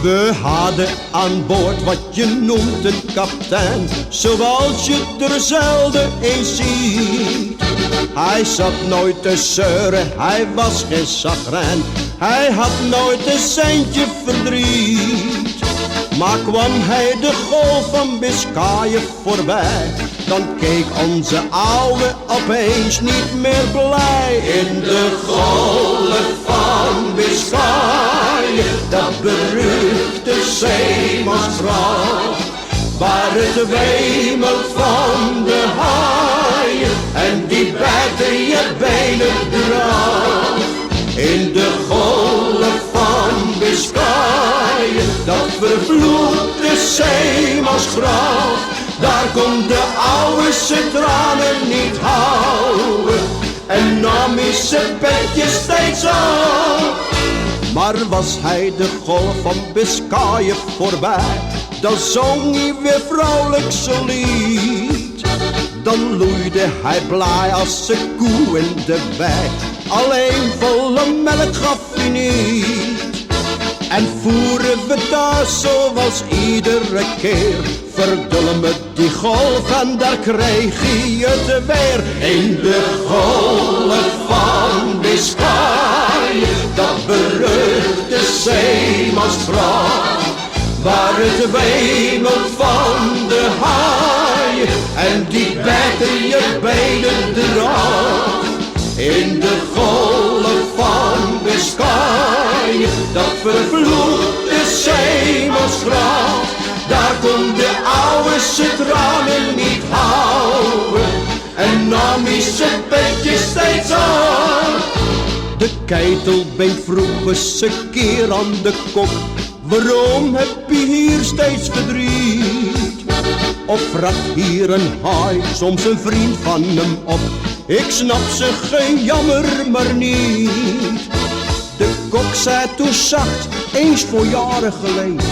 We hadden aan boord wat je noemt een kaptein, zoals je er zelden eens ziet. Hij zat nooit te zeuren, hij was geen zagrijn, hij had nooit een centje verdriet. Maar kwam hij de golf van Biscayen voorbij, dan keek onze ouwe opeens niet meer blij. In de golf van Biscayen, dat beruchte zeemansgraf, waar het wemelt van de haaien en die bijten je benen eraf. In de golf van Biscayen, dat vervloekte zeemansgraf, daar kon de ouwe zijn tranen niet houden en nam hij zijn petje steeds af. Maar was hij de golf van Biscayen voorbij, dan zong hij weer vrolijk zijn lied. Dan loeide hij blij als een koe in de wei, alleen volle melk gaf hij niet. En voeren we daar zoals iedere keer, verdullen met die golf en daar kreeg hij het weer. In de golf van Biscayen, dat beruchte zeemansgraf, waar het wemelt van de haaien en die bijten je benen eraf. In de golf van Biscayen, dat vervloekte zeemansgraf, daar kon de ouwe zijn tranen niet houden en nam hij zijn petje steeds af. De keitelbeen vroeg eens een keer aan de kok, waarom heb je hier steeds verdriet? Of vrat hier een haai soms een vriend van hem op? Ik snap ze geen jammer maar niet. De kok zei toen zacht, eens voor jaren geleden,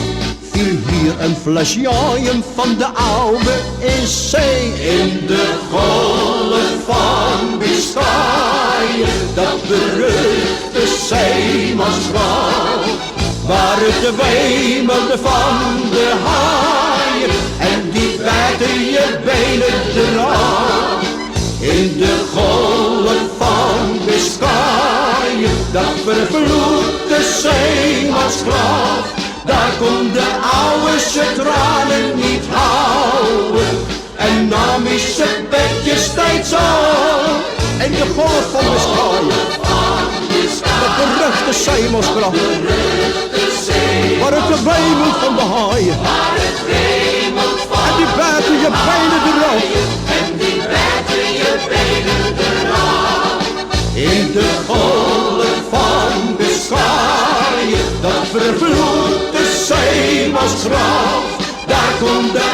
viel hier een fles jaaien van de oude in zee. In de golf van Biscayen, dat beruchte zeemansgraf, waar het wemelde van de haaien en die bijten je benen eraf. In de golf van Biscayen, dat vervloekte zeemansgraf, daar kon de ouwe zijn tranen niet houden en nam hij zijn bedje steeds af. In de golf van Biscayen, dat beruchte zeemansgraf, waar het wemelt van de haaien en die bijten je benen eraf. In de golf van Biscayen, dat vervloekte zeemansgraf, daar komt de